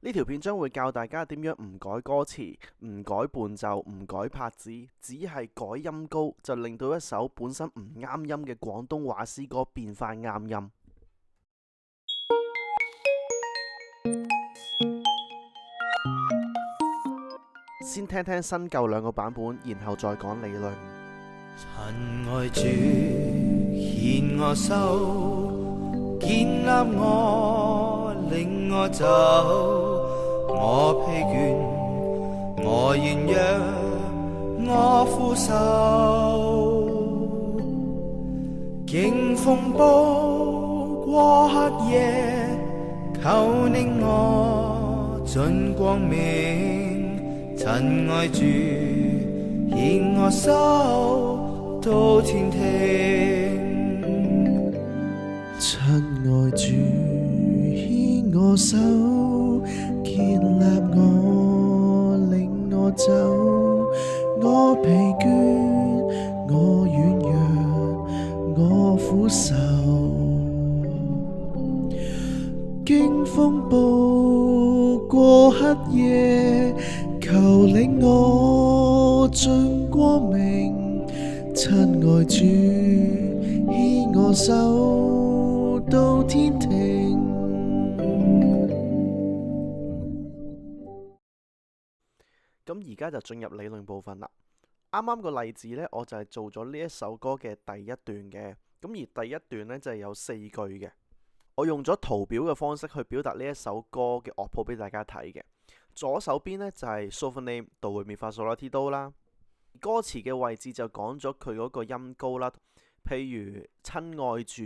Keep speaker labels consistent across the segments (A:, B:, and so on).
A: 呢條片將會教大家點樣唔改歌詞、唔改伴奏、唔改拍子，只係改音高，就令到一首本身唔啱音嘅廣東話詩歌變返啱音。先聽聽新舊兩個版本，然後再講理論。
B: 親愛主，牽我手，建立我，領我走，我疲倦，我軟弱，我俯首，經風暴過黑夜，求令我進光明。親愛主，牽我手到天庭。
C: 親愛主，牽我手，建立我，領我走。我疲倦，我軟弱，我俯首。經風暴過黑夜，求領我進光明。親愛主，牽我手到天庭。
A: 咁而家就進入理論部分啦。啱啱個例子呢，我就係做咗呢一首歌嘅第一段嘅。咁而第一段呢，就係有4句嘅。我用咗圖表嘅方式去表達呢一首歌嘅樂譜俾大家睇嘅。左手邊呢，就係 Solfa Name Do Re Mi Fa Sol La Ti Do 啦。歌詞嘅位置就講咗佢嗰個音高啦。譬如親愛主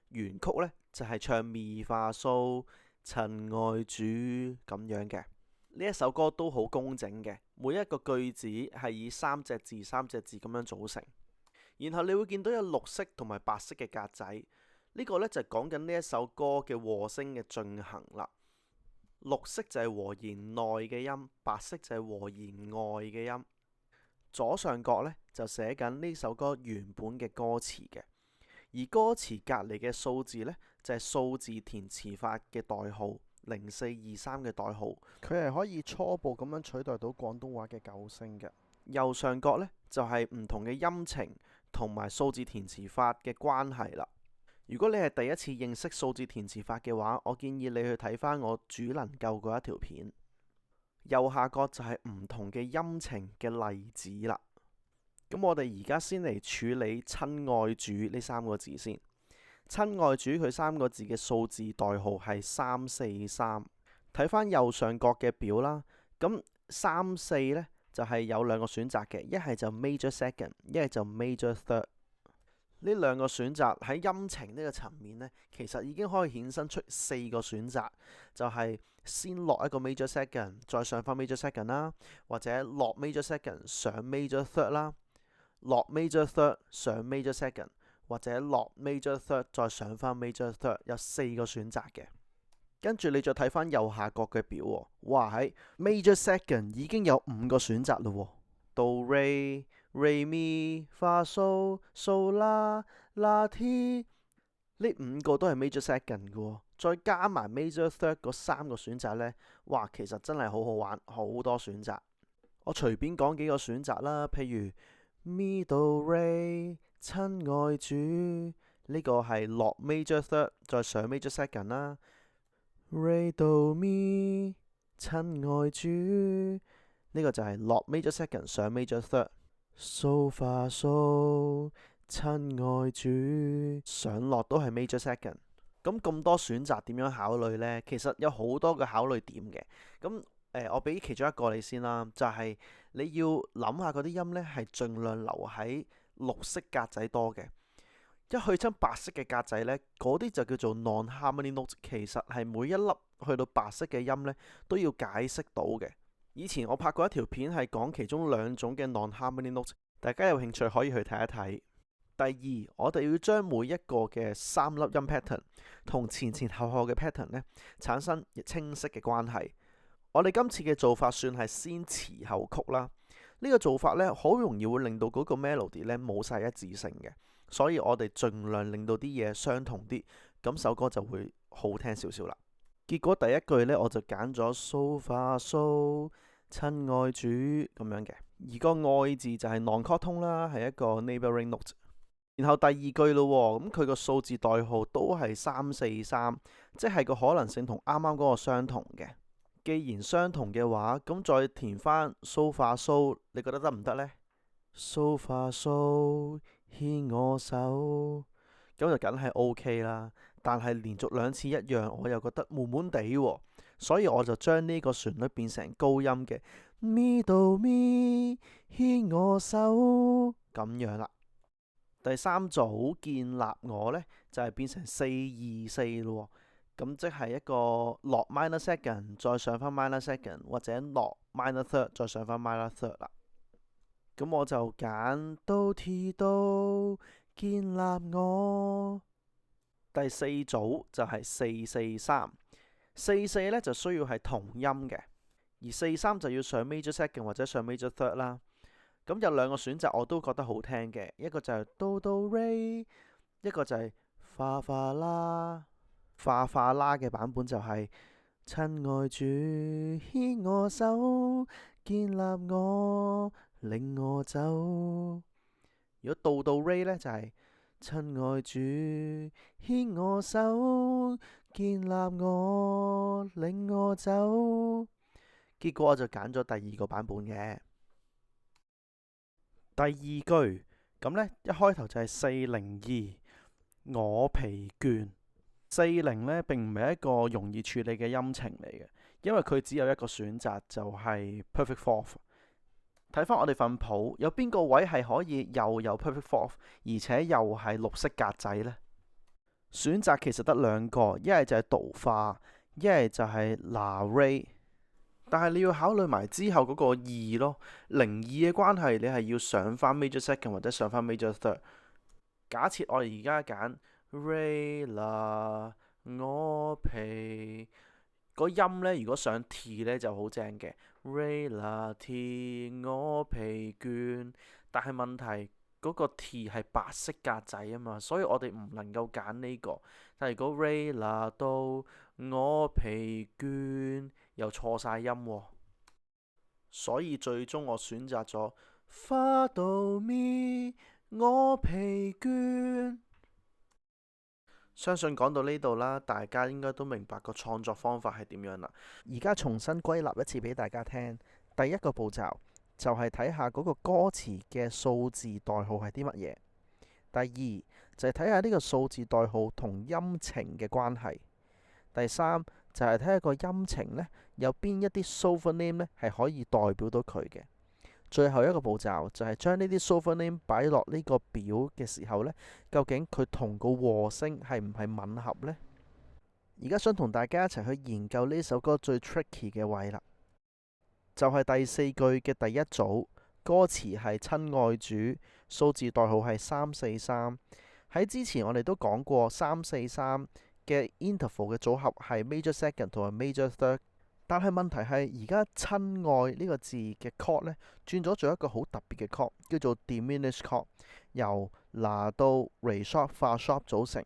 A: 原曲呢，就係唱咪發蘇親愛主咁樣嘅。呢一首歌都好工整嘅，每一個句子係以3隻字3隻字咁樣組成。然後你會見到有綠色同埋白色嘅格仔。呢個呢，就係講緊呢一首歌嘅和聲嘅進行啦。綠色就係和弦內嘅音，白色就係和弦外嘅音。左上角呢，就寫緊呢首歌原本嘅歌詞嘅，而歌詞隔離嘅數字呢，就係數字填詞法嘅代號0423嘅代號，佢係可以初步咁樣取代到廣東話嘅9聲嘅。右上角呢，就係唔同嘅音程同埋數字填詞法嘅關係啦。如果你係第一次認識數字填詞法嘅話，我建議你去睇返我主能夠嗰一條片。右下角就係唔同嘅音程嘅例子啦。咁我哋而家先嚟處理親愛主呢3個字先。親愛主佢3個字嘅數字代號係343。睇返右上角嘅表啦，咁34呢，就係有2個選擇嘅，一係就 major second， 一係就 major third。呢2個選擇喺音程呢個層面呢，其實已經可以衍生出4個選擇，就係先落一個 major second， 再上翻 major second 啦，或者落 major second 上 major third 啦，落 major third 上 major second， 或者落 major third 再上翻 major third， 有4個選擇嘅。跟住你再睇翻右下角嘅表喎，哇喺 major second 已經有5個選擇嘞喎，Do Re Re Mi Fa Sol Sol La La Ti， 呢5個都係 major second 嘅喎，再加埋 major third 嗰3個選擇呢，哇，其實真係好好玩，好多選擇。我隨便講幾個選擇啦，譬如 Mi Do Re 親愛主，呢個係落 major third 再上 major second 啦。Re Do Mi 親愛主，呢個就係落 major second 上 major third。So Fa So 親愛主，上落都係 major second。咁多選擇點樣考慮呢？其實有好多嘅考慮點嘅。咁我俾其中一個你先啦，就係你要諗下嗰啲音呢係盡量留喺綠色格仔多嘅。一去親白色嘅格仔呢，嗰啲就叫做 non-harmony note。其實係每一粒去到白色嘅音呢，都要解釋到嘅。以前我拍過一條片係講其中2種嘅 non-harmony note， 大家有興趣可以去睇一睇。第二，我哋要將每一個嘅3粒音 pattern 同前前後後嘅 pattern 呢產生清晰嘅關係。我哋今次嘅做法算係先詞後曲啦。呢個做法呢，好容易會令到嗰個 melody 呢冇晒一致性嘅，所以我哋盡量令到啲嘢相同啲，咁首歌就會好聽少少啦。結果第一句呢，我就揀咗 so far so 親愛主咁樣嘅，而個愛字就係 non-chord 通啦，係一個 neighboring note。然後第二句咯，咁佢個數字代號都係343，即係個可能性同啱啱嗰個相同嘅。既然相同嘅話，咁再填翻 so far so，你覺得得唔得呢？so far so 牽我手，咁就梗係 OK 啦。但係連續兩次一樣，我又覺得悶悶地喎，所以我就將呢個旋律變成高音嘅 mi do mi 牽我手咁樣啦。第三組建立我呢，就係變成424咯，咁即係一個落 minor second 再上返 minor second，或者落 minor third 再上返 minor third 啦。咁我就揀 do ti do 建立我。第四組就係443，44呢就需要係同音嘅，而43就要上 major second 或者上 major third 啦。咁有兩個選擇我都覺得好聽嘅，一個就係 do do re， 一個就係 fa fa la。fa fa la 嘅版本就係親愛主牽我手，建立我，領我走。如果 do do re 呢，就係親愛主牽我手，建立我，領我走。結果我就揀咗第二個版本嘅。第二句咁呢，一開頭就係402，我疲倦。40呢並唔係一個容易處理嘅音程嚟嘅，因為佢只有一個選擇，就係 perfect fourth。睇翻我哋份譜，有邊個位係可以又有 perfect fourth，而且又係綠色格仔呢？選擇其實得兩個，一係就係do fa，一係就係 la re。但係你要考慮埋之後嗰個2咯，02嘅關係，你係要上翻 major second 或者上翻 major third。假設我哋而家揀 re la 我疲，個音呢，如果上 t 呢就好正嘅 re la t 我疲倦，但係問題嗰個 t 係白色格仔啊嘛，所以我哋唔能夠揀呢個。但係如果 re la do 我疲倦又錯晒音喎，所以最終我選擇咗 fa do mi 我疲倦。相信講到呢度啦，大家應該都明白個創作方法係點樣啦。而家重新歸納一次俾大家聽。第一個步驟就係睇下嗰個歌詞嘅數字代號係啲乜嘢。第二就係睇下呢個數字代號同音程嘅關係。第三就係睇下個音程呢，有邊一啲 sovereign name 呢係可以代表到佢嘅。最後一個步驟就係將呢啲 sovereign name 擺落呢個表嘅時候呢，究竟佢同個和聲係唔係吻合呢？而家想同大家一齊去研究呢首歌最 tricky 嘅位啦，就係第四句嘅第一組歌詞係親愛主，數字代號係343。喺之前我哋都講過343嘅 interval 嘅組合係 major second 同埋 major third。但係問題係而家親愛呢個字嘅 chord 呢，轉咗做一個好特別嘅 chord，叫做 diminished chord，由拿到 re sharp 化 sharp 組成。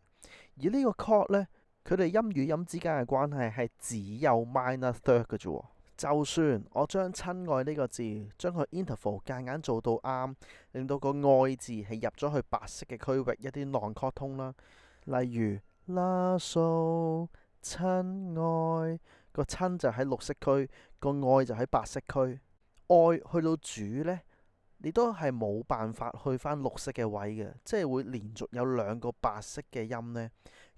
A: 而呢個 chord 呢，佢哋音與音之間嘅關係係只有 minor third 嘅啫。就算我將親愛呢個字將佢 interval 夾硬做到啱，令到個愛字係入咗去白色嘅區域，一啲 non-chord 通啦，例如 la so 親愛。個親就喺綠色區，個愛就喺白色區。愛去到主呢，你都係冇辦法去返綠色嘅位嘅，即係會連續有兩個白色嘅音呢。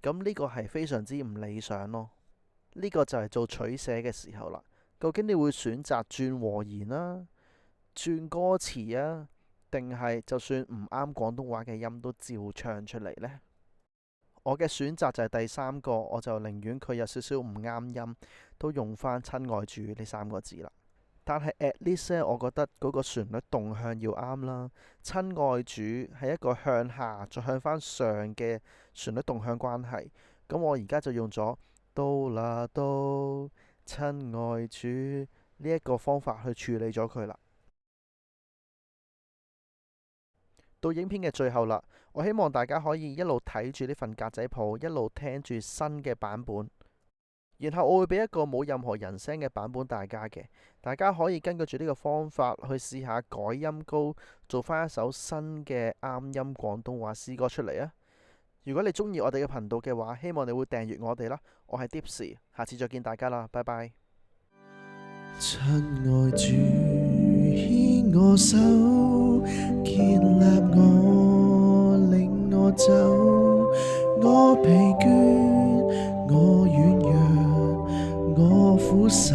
A: 咁呢個係非常之唔理想咯。呢個就係做取捨嘅時候啦。究竟你會選擇轉和弦啦，轉歌詞啊，定係就算唔啱廣東話嘅音都照唱出嚟呢？我嘅選擇就係第三個，我就寧願佢有少少唔啱音，都用返親愛主呢三個字啦。但係 at least 呢，我覺得嗰個旋律動向要啱啦。親愛主係一個向下再向返上嘅旋律動向關係。咁我而家就用咗do啦do親愛主呢一個方法去處理咗佢啦。到影片嘅最後啦，我希望大家可以一路睇住呢份格仔譜，一路聽住新嘅版本。然後我會俾一個冇任何人聲嘅版本大家嘅，大家可以根據住呢個方法去試下改音高，做翻一首新嘅啱音廣東話詩歌出嚟啊！如果你中意我哋嘅頻道嘅話，希望你會訂閱我哋啦。我係 Dipsy，下次再見大家啦，拜拜。
C: 親愛主，牽我手，建立我，領我走，我疲倦，我軟弱，我苦愁，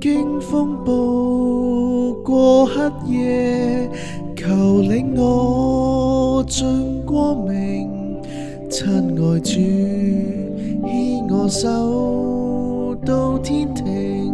C: 經風暴過黑夜，求領我進光明，親愛主，牽我手到天庭。